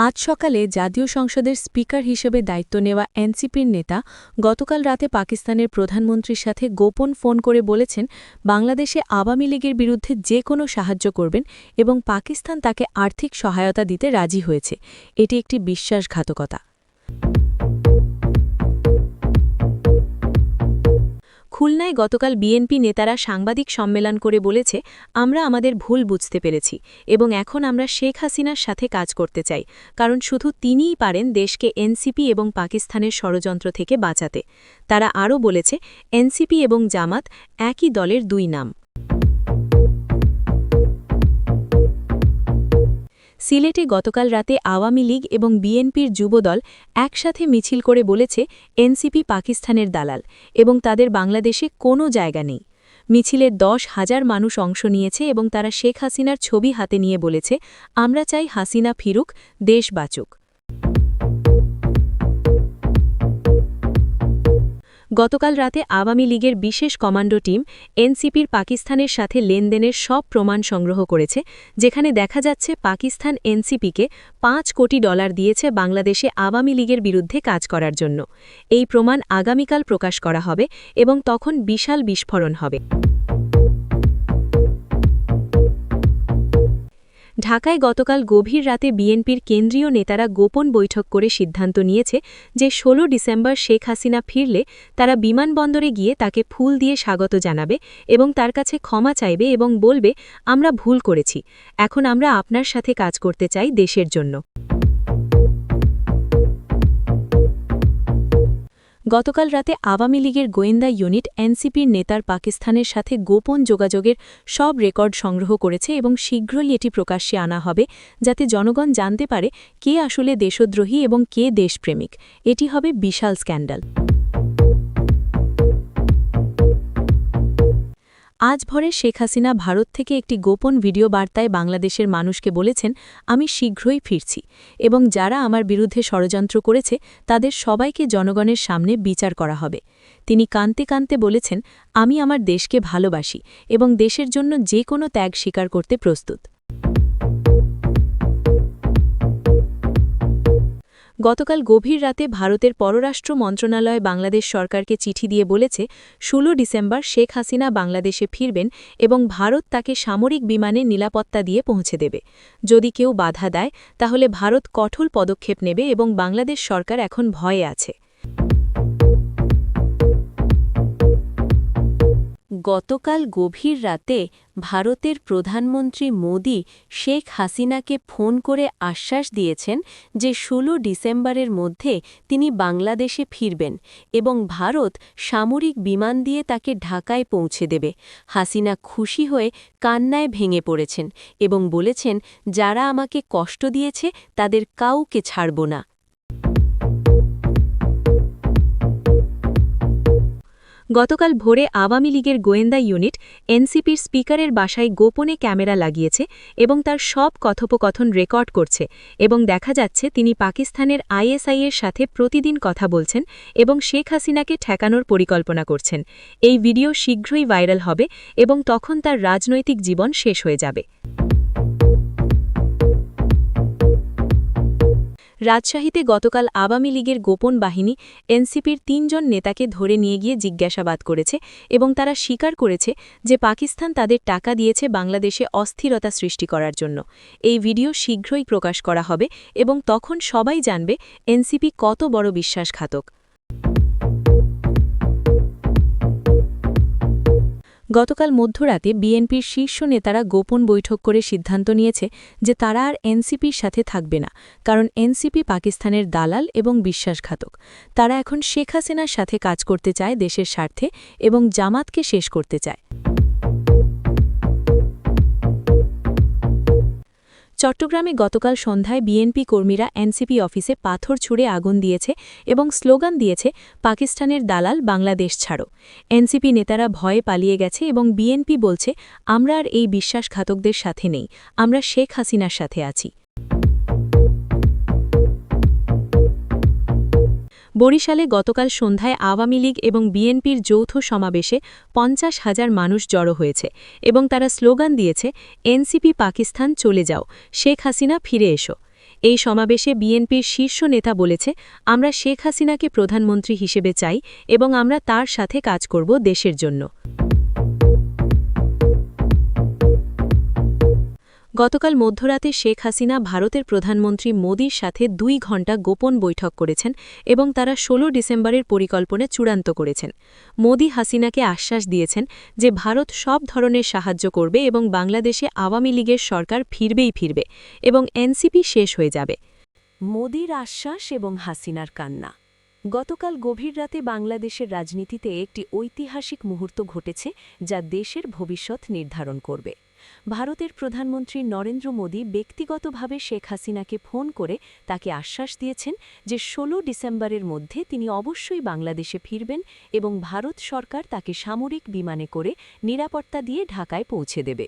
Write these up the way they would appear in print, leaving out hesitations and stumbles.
আজ সকালে জাতীয় সংসদের স্পিকার হিসেবে দায়িত্ব নেওয়া এনসিপির নেতা গতকাল রাতে পাকিস্তানের প্রধানমন্ত্রীর সাথে গোপন ফোন করে বলেছেন বাংলাদেশে আওয়ামী লীগের বিরুদ্ধে যে কোনো সাহায্য করবেন এবং পাকিস্তান তাকে আর্থিক সহায়তা দিতে রাজি হয়েছে। এটি একটি বিশ্বাসঘাতকতা। খুলনায় গতকাল বিএনপি নেতারা সাংবাদিক সম্মেলন করে বলেছে, আমরা আমাদের ভুল বুঝতে পেরেছি এবং এখন আমরা শেখ হাসিনার সাথে কাজ করতে চাই, কারণ শুধু তিনিই পারেন দেশকে এনসিপি এবং পাকিস্তানের ষড়যন্ত্র থেকে বাঁচাতে। তারা আরও বলেছে, এনসিপি এবং জামাত একই দলের দুই নাম। সিলেটে গতকাল রাতে আওয়ামী লীগ এবং বিএনপির যুবদল একসাথে মিছিল করে বলেছে এনসিপি পাকিস্তানের দালাল এবং তাদের বাংলাদেশে কোনো জায়গা নেই। মিছিলের 10,000 মানুষ অংশ নিয়েছে এবং তারা শেখ হাসিনার ছবি হাতে নিয়ে বলেছে, আমরা চাই হাসিনা ফিরুক, দেশ বাঁচুক। গতকাল রাতে আওয়ামী লীগের বিশেষ কমান্ডো টিম এনসিপির পাকিস্তানের সাথে লেনদেনের সব প্রমাণ সংগ্রহ করেছে, যেখানে দেখা যাচ্ছে পাকিস্তান এনসিপিকে $5 কোটি দিয়েছে বাংলাদেশে আওয়ামী লীগের বিরুদ্ধে কাজ করার জন্য। এই প্রমাণ আগামীকাল প্রকাশ করা হবে এবং তখন বিশাল বিস্ফোরণ হবে। ঢাকায় গতকাল গভীর রাতে বিএনপির কেন্দ্রীয় নেতারা গোপন বৈঠক করে সিদ্ধান্ত নিয়েছে যে 16 ডিসেম্বর শেখ হাসিনা ফিরলে তারা বিমানবন্দরে গিয়ে তাকে ফুল দিয়ে স্বাগত জানাবে এবং তার কাছে ক্ষমা চাইবে এবং বলবে, আমরা ভুল করেছি, এখন আমরা আপনার সাথে কাজ করতে চাই দেশের জন্য। গতকাল রাতে আওয়ামী লীগের গোয়েন্দা ইউনিট এনসিপির নেতার পাকিস্তানের সাথে গোপন যোগাযোগের সব রেকর্ড সংগ্রহ করেছে এবং শীঘ্রই এটি প্রকাশ্যে আনা হবে, যাতে জনগণ জানতে পারে কে আসলে দেশদ্রোহী এবং কে দেশপ্রেমিক। এটি হবে বিশাল স্ক্যান্ডাল। আজ ভোরে শেখ হাসিনা ভারত থেকে একটি গোপন ভিডিও বার্তায় বাংলাদেশের মানুষকে বলেছেন, আমি শীঘ্রই ফিরছি এবং যারা আমার বিরুদ্ধে ষড়যন্ত্র করেছে তাদের সবাইকে জনগণের সামনে বিচার করা হবে। তিনি কাঁদতে কাঁদতে বলেছেন, আমি আমার দেশকে ভালোবাসি এবং দেশের জন্য যে কোনো ত্যাগ স্বীকার করতে প্রস্তুত। গতকাল গভীর রাতে ভারতের পররাষ্ট্র মন্ত্রণালয় বাংলাদেশ সরকারকে চিঠি দিয়ে বলেছে, 16 ডিসেম্বর শেখ হাসিনা বাংলাদেশে ফিরবেন এবং ভারত তাকে সামরিক বিমানে নিরাপত্তা দিয়ে পৌঁছে দেবে। যদি কেউ বাধা দেয় তাহলে ভারত কঠোর পদক্ষেপ নেবে এবং বাংলাদেশ সরকার এখন ভয়ে আছে। গতকাল গভীর রাতে ভারতের প্রধানমন্ত্রী মোদি শেখ হাসিনাকে ফোন করে আশ্বাস দিয়েছেন যে 16 ডিসেম্বরের মধ্যে তিনি বাংলাদেশে ফিরবেন এবং ভারত সামরিক বিমান দিয়ে তাকে ঢাকায় পৌঁছে দেবে। হাসিনা খুশি হয়ে কান্নায় ভেঙে পড়েছেন এবং বলেছেন, যারা আমাকে কষ্ট দিয়েছে তাদের কাউকে ছাড়ব না। গতকাল ভোরে আওয়ামী লীগের গোয়েন্দা ইউনিট এনসিপির স্পিকারের বাসায় গোপনে ক্যামেরা লাগিয়েছে এবং তার সব কথোপকথন রেকর্ড করছে এবং দেখা যাচ্ছে তিনি পাকিস্তানের আইএসআইয়ের সাথে প্রতিদিন কথা বলছেন এবং শেখ হাসিনাকে ঠেকানোর পরিকল্পনা করছেন। এই ভিডিও শীঘ্রই ভাইরাল হবে এবং তখন তার রাজনৈতিক জীবন শেষ হয়ে যাবে। রাজশাহীতে গতকাল আওয়ামী লীগের গোপন বাহিনী এনসিপির 3 জন নেতাকে ধরে নিয়ে গিয়ে জিজ্ঞাসাবাদ করেছে এবং তারা স্বীকার করেছে যে পাকিস্তান তাদের টাকা দিয়েছে বাংলাদেশে অস্থিরতা সৃষ্টি করার জন্য। এই ভিডিও শীঘ্রই প্রকাশ করা হবে এবং তখন সবাই জানবে এনসিপি কত বড় বিশ্বাসঘাতক। গতকাল মধ্যরাতে বিএনপির শীর্ষ নেতারা গোপন বৈঠক করে সিদ্ধান্ত নিয়েছে যে তারা আর এনসিপির সাথে থাকবে না, কারণ এনসিপি পাকিস্তানের দালাল এবং বিশ্বাসঘাতক। তারা এখন শেখ হাসিনার সাথে কাজ করতে চায় দেশের স্বার্থে এবং জামাতকে শেষ করতে চায়। চট্টগ্রামে গতকাল সন্ধ্যায় বিএনপি কর্মীরা এনসিপি অফিসে পাথর ছুঁড়ে আগুন দিয়েছে এবং স্লোগান দিয়েছে, পাকিস্তানের দালাল বাংলাদেশ ছাড়ো। এনসিপি নেতারা ভয়ে পালিয়ে গেছে এবং বিএনপি বলছে, আমরা আর এই বিশ্বাসঘাতকদের সাথে নেই, আমরা শেখ হাসিনার সাথে আছি। বরিশালে গতকাল সন্ধ্যায় আওয়ামী লীগ এবং বিএনপির যৌথ সমাবেশে 50,000 মানুষ জড়ো হয়েছে এবং তারা স্লোগান দিয়েছে, এনসিপি পাকিস্তান চলে যাও, শেখ হাসিনা ফিরে এসো। এই সমাবেশে বিএনপির শীর্ষ নেতা বলেছে, আমরা শেখ হাসিনাকে প্রধানমন্ত্রী হিসেবে চাই এবং আমরা তার সাথে কাজ করব দেশের জন্য। গতকাল মধ্যরাতে শেখ হাসিনা ভারতের প্রধানমন্ত্রী মোদির সাথে ২ ঘণ্টা গোপন বৈঠক করেছেন এবং তারা ১৬ ডিসেম্বরের পরিকল্পনা চূড়ান্ত করেছেন। মোদি হাসিনাকে আশ্বাস দিয়েছেন যে ভারত সব ধরনের সাহায্য করবে এবং বাংলাদেশে আওয়ামী লীগের সরকার ফিরবে এবং এনসিপি শেষ হয়ে যাবে। মোদির আশ্বাস এবং হাসিনার কান্না। গতকাল গভীর রাতে বাংলাদেশের রাজনীতিতে একটি ঐতিহাসিক মুহূর্ত ঘটেছে যা দেশের ভবিষ্যৎ নির্ধারণ করবে। ভারতের প্রধানমন্ত্রী নরেন্দ্র মোদী ব্যক্তিগতভাবে শেখ হাসিনাকে ফোন করে তাকে আশ্বাস দিয়েছেন যে ১৬ ডিসেম্বরের মধ্যে তিনি অবশ্যই বাংলাদেশে ফিরবেন এবং ভারত সরকার তাকে সামরিক বিমানে করে নিরাপত্তা দিয়ে ঢাকায় পৌঁছে দেবে।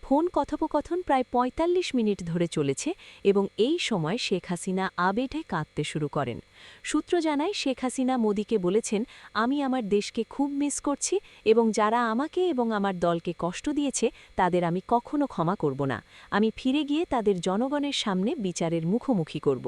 ফোন কথোপকথন প্রায় ৪৫ মিনিট ধরে চলেছে এবং এই সময় শেখ হাসিনা আবেগে কাঁদতে শুরু করেন। সূত্র জানায় শেখ হাসিনা মোদীকে বলেছেন, আমি আমার দেশকে খুব মিস করছি এবং যারা আমাকে এবং আমার দলকে কষ্ট দিয়েছে তাদের আমি কখনো ক্ষমা করব না। আমি ফিরে গিয়ে তাদের জনগণের সামনে বিচারের মুখোমুখি করব।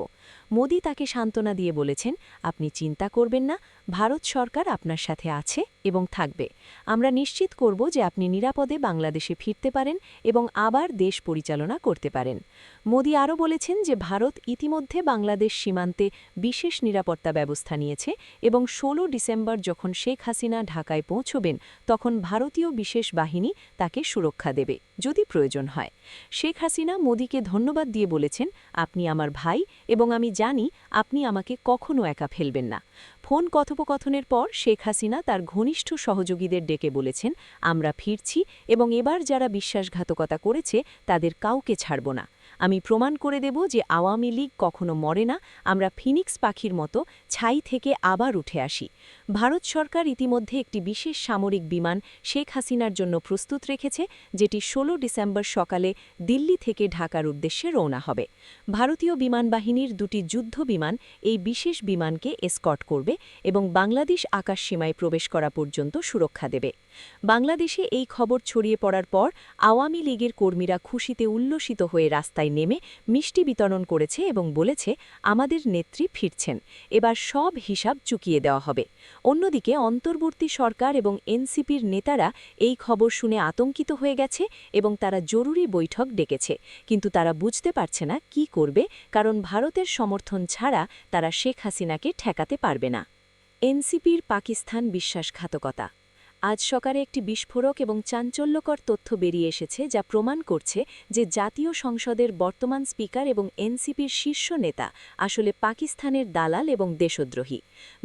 মোদি তাকে সান্ত্বনা দিয়ে বলেছেন, আপনি চিন্তা করবেন না, ভারত সরকার আপনার সাথে আছে এবং থাকবে। আমরা নিশ্চিত করব যে আপনি নিরাপদে বাংলাদেশে ফিরতে পারেন এবং আবার দেশ পরিচালনা করতে পারেন। মোদি আরও বলেছেন যে ভারত ইতিমধ্যে বাংলাদেশ সীমান্তে বিশেষ নিরাপত্তা ব্যবস্থা নিয়েছে এবং ১৬ ডিসেম্বর যখন শেখ হাসিনা ঢাকায় পৌঁছবেন তখন ভারতীয় বিশেষ বাহিনী তাকে সুরক্ষা দেবে যদি প্রয়োজন হয়। শেখ হাসিনা মোদিকে ধন্যবাদ দিয়ে বলেছেন, আপনি আমার ভাই এবং আমি জানি আপনি আমাকে কখনো একা ফেলবেন না। ফোন কথোপকথনের পর শেখ হাসিনা তার ঘনিষ্ঠ সহযোগীদের ডেকে বলেছেন, আমরা ফিরছি এবং এবার যারা বিশ্বাসঘাতকতা করেছে তাদের কাউকে ছাড়ব না। আমি প্রমাণ করে দেব যে আওয়ামী লীগ কখনো মরে না, আমরা ফিনিক্স পাখির মতো ছাই থেকে আবার উঠে আসি। ভারত সরকার ইতিমধ্যে একটি বিশেষ সামরিক বিমান শেখ হাসিনার জন্য প্রস্তুত রেখেছে, যেটি ১৬ ডিসেম্বর সকালে দিল্লি থেকে ঢাকার উদ্দেশ্যে রওনা হবে। ভারতীয় বিমান বাহিনীর ২টি যুদ্ধ বিমান এই বিশেষ বিমানকে এসকর্ট করবে এবং বাংলাদেশ আকাশসীমায় প্রবেশ করা পর্যন্ত সুরক্ষা দেবে। বাংলাদেশে এই খবর ছড়িয়ে পড়ার পর আওয়ামী লীগের কর্মীরা খুশিতে উল্লসিত হয়ে রাস্তায় নেমে মিষ্টি বিতরণ করেছে এবং বলেছে, আমাদের নেত্রী ফিরছেন, এবার সব হিসাব চুকিয়ে দেওয়া হবে। অন্যদিকে অন্তর্বর্তী সরকার এবং এনসিপির নেতারা এই খবর শুনে আতঙ্কিত হয়ে গেছে এবং তারা জরুরি বৈঠক ডেকেছে, কিন্তু তারা বুঝতে পারছে না কি করবে, কারণ ভারতের সমর্থন ছাড়া তারা শেখ হাসিনাকে ঠেকাতে পারবে না। এনসিপির পাকিস্তান বিশ্বাসঘাতকতা। আজ সকালে একটি বিস্ফোরক এবং চাঞ্চল্যকর তথ্য বেরিয়ে এসেছে যা প্রমাণ করছে যে জাতীয় সংসদের বর্তমান স্পিকার এবং এনসিপির শীর্ষ নেতা আসলে পাকিস্তানের দালাল এবং দেশদ্রোহী।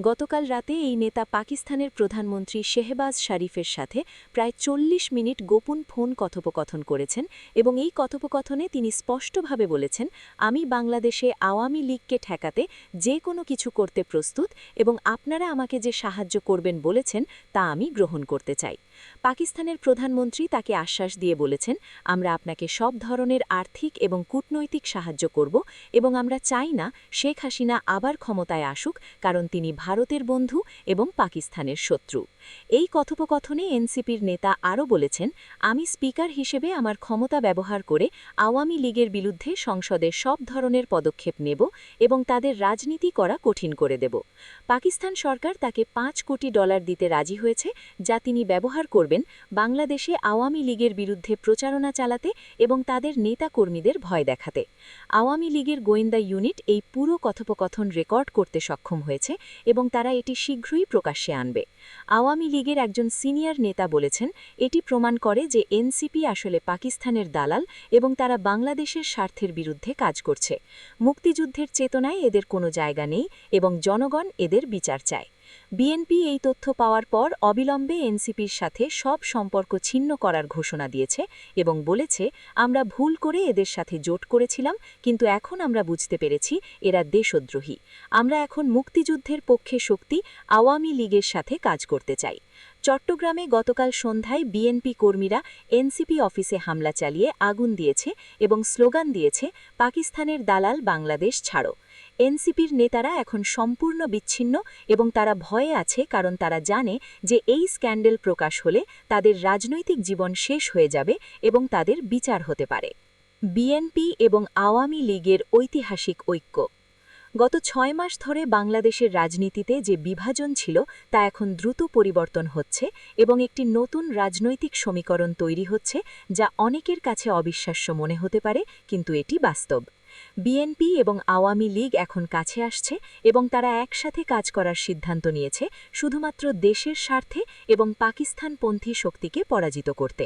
গতকাল রাতে এই নেতা পাকিস্তানের প্রধানমন্ত্রী শেহবাজ শরীফের সাথে প্রায় ৪০ মিনিট গোপন ফোন কথোপকথন করেছেন এবং এই কথোপকথনে তিনি স্পষ্টভাবে বলেছেন, আমি বাংলাদেশে আওয়ামী লীগকে ঠেকাতে যে কোনো কিছু করতে প্রস্তুত এবং আপনারা আমাকে যে সাহায্য করবেন বলেছেন তা আমি গ্রহণ করতে চাই। পাকিস্তানের প্রধানমন্ত্রী তাকে আশ্বাস দিয়ে বলেছেন, আমরা আপনাকে সব ধরনের আর্থিক এবং কূটনৈতিক সাহায্য করব এবং আমরা চাই না শেখ হাসিনা আবার ক্ষমতায় আসুক, কারণ তিনি ভারতের বন্ধু এবং পাকিস্তানের শত্রু। এই কথোপকথনে এনসিপির নেতা আরও বলেছেন, আমি স্পিকার হিসেবে আমার ক্ষমতা ব্যবহার করে আওয়ামী লীগের বিরুদ্ধে সংসদে সব ধরনের পদক্ষেপ নেব এবং তাদের রাজনীতি করা কঠিন করে দেব। পাকিস্তান সরকার তাকে $5 কোটি দিতে রাজি হয়েছে, যা তিনি ব্যবহার করবেন বাংলাদেশে আওয়ামী লীগের বিরুদ্ধে প্রচারণা চালাতে এবং তাদের নেতাকর্মীদের ভয় দেখাতে। আওয়ামী লীগের গোয়েন্দা ইউনিট এই পুরো কথোপকথন রেকর্ড করতে সক্ষম হয়েছে এবং তারা এটি শীঘ্রই প্রকাশ্যে আনবে। আওয়ামী লীগের একজন সিনিয়র নেতা বলেছেন, এটি প্রমাণ করে যে এনসিপি আসলে পাকিস্তানের দালাল এবং তারা বাংলাদেশের স্বার্থের বিরুদ্ধে কাজ করছে। মুক্তিযুদ্ধের চেতনায় এদের কোনো জায়গা নেই এবং জনগণ এদের বিচার চায়। বিএনপি এই তথ্য পাওয়ার পর অবিলম্বে এনসিপির সাথে সব সম্পর্ক ছিন্ন করার ঘোষণা দিয়েছে এবং বলেছে, আমরা ভুল করে এদের সাথে জোট করেছিলাম, কিন্তু এখন আমরা বুঝতে পেরেছি এরা দেশদ্রোহী। আমরা এখন মুক্তিযুদ্ধের পক্ষে শক্তি আওয়ামী লীগের সাথে কাজ করতে চাই। চট্টগ্রামে গতকাল সন্ধ্যায় বিএনপি কর্মীরা এনসিপি অফিসে হামলা চালিয়ে আগুন দিয়েছে এবং স্লোগান দিয়েছে, পাকিস্তানের দালাল বাংলাদেশ ছাড়ো। এনসিপির নেতারা এখন সম্পূর্ণ বিচ্ছিন্ন এবং তারা ভয়ে আছে, কারণ তারা জানে যে এই স্ক্যান্ডাল প্রকাশ হলে তাদের রাজনৈতিক জীবন শেষ হয়ে যাবে এবং তাদের বিচার হতে পারে। বিএনপি এবং আওয়ামী লীগের ঐতিহাসিক ঐক্য। গত ৬ মাস ধরে বাংলাদেশের রাজনীতিতে যে বিভাজন ছিল তা এখন দ্রুত পরিবর্তন হচ্ছে এবং একটি নতুন রাজনৈতিক সমীকরণ তৈরি হচ্ছে, যা অনেকের কাছে অবিশ্বাস্য মনে হতে পারে, কিন্তু এটি বাস্তব। বিএনপি এবং আওয়ামী লীগ এখন কাছে আসছে এবং তারা একসাথে কাজ করার সিদ্ধান্ত নিয়েছে শুধুমাত্র দেশের স্বার্থে এবং পাকিস্তানপন্থী শক্তিকে পরাজিত করতে।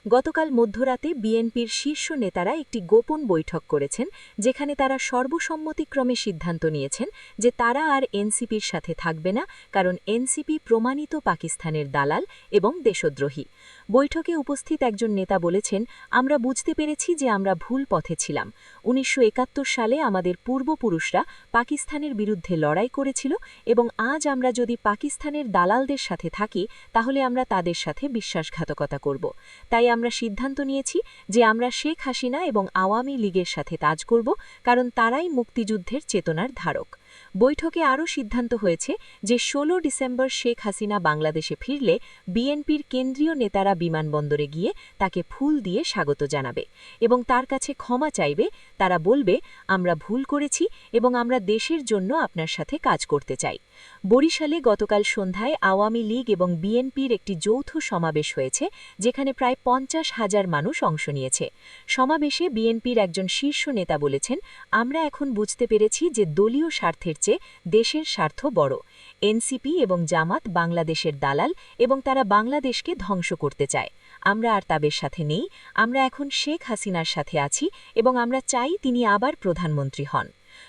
গতকাল মধ্যরাতে বিএনপির শীর্ষ নেতারা একটি গোপন বৈঠক করেছেন, যেখানে তারা সর্বসম্মতিক্রমে সিদ্ধান্ত নিয়েছেন যে তারা আর এনসিপির সাথে থাকবে না, কারণ এনসিপি প্রমাণিত পাকিস্তানের দালাল এবং দেশদ্রোহী। বৈঠকে উপস্থিত একজন নেতা বলেছেন, আমরা বুঝতে পেরেছি যে আমরা ভুল পথে ছিলাম। ১৯৭১ সালে আমাদের পূর্বপুরুষরা পাকিস্তানের বিরুদ্ধে লড়াই করেছিল এবং আজ আমরা যদি পাকিস্তানের দালালদের সাথে থাকি তাহলে আমরা তাদের সাথে বিশ্বাসঘাতকতা করব। তাই আমরা সিদ্ধান্ত নিয়েছি যে আমরা শেখ হাসিনা এবং আওয়ামী লীগের সাথে কাজ করব, কারণ তারাই মুক্তিযুদ্ধের চেতনার ধারক। বৈঠকে আরও সিদ্ধান্ত হয়েছে যে ১৬ ডিসেম্বর শেখ হাসিনা বাংলাদেশে ফিরলে বিএনপির কেন্দ্রীয় নেতারা বিমানবন্দরে গিয়ে তাকে ফুল দিয়ে স্বাগত জানাবে এবং তার কাছে ক্ষমা চাইবে। তারা বলবে, আমরা ভুল করেছি এবং আমরা দেশের জন্য আপনার সাথে কাজ করতে চাই। বরিশালে গতকাল সন্ধ্যায় আওয়ামী লীগ এবং বিএনপির একটি যৌথ সমাবেশ হয়েছে, যেখানে প্রায় ৫০,০০০ মানুষ অংশ নিয়েছে। সমাবেশে বিএনপির একজন শীর্ষ নেতা বলেছেন, আমরা এখন বুঝতে পেরেছি যে দলীয় স্বার্থের চেয়ে দেশের স্বার্থ বড়। এনসিপি এবং জামাত বাংলাদেশের দালাল এবং তারা বাংলাদেশকে ধ্বংস করতে চায়। আমরা আর তাদের সাথে নেই, আমরা এখন শেখ হাসিনার সাথে আছি এবং আমরা চাই তিনি আবার প্রধানমন্ত্রী হন।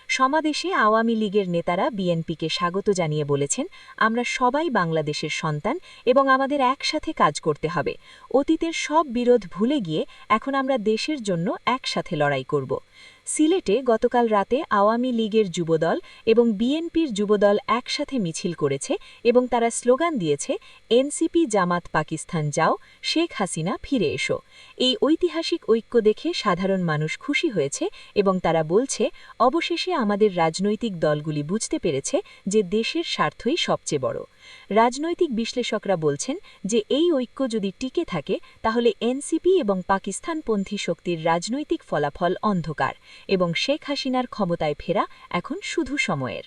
সমাবেশে আওয়ামী লীগের নেতারা বিএনপিকে স্বাগত জানিয়ে বলেছেন, আমরা সবাই বাংলাদেশের সন্তান এবং আমাদের একসাথে কাজ করতে হবে। অতীতের সব বিরোধ ভুলে গিয়ে এখন আমরা দেশের জন্য একসাথে লড়াই করব। সিলেটে গতকাল রাতে আওয়ামী লীগের যুবদল এবং বিএনপির যুবদল একসাথে মিছিল করেছে এবং তারা স্লোগান দিয়েছে, এনসিপি জামাত পাকিস্তান যাও, শেখ হাসিনা ফিরে এসো। এই ঐতিহাসিক ঐক্য দেখে সাধারণ মানুষ খুশি হয়েছে এবং তারা বলছে, অবশেষে আমাদের রাজনৈতিক দলগুলি বুঝতে পেরেছে যে দেশের স্বার্থই সবচেয়ে বড়। রাজনৈতিক বিশ্লেষকরা বলছেন যে এই ঐক্য যদি টিকে থাকে তাহলে এনসিপি এবং পাকিস্তানপন্থী শক্তির রাজনৈতিক ফলাফল অন্ধকার এবং শেখ হাসিনার ক্ষমতায় ফেরা এখন শুধু সময়ের।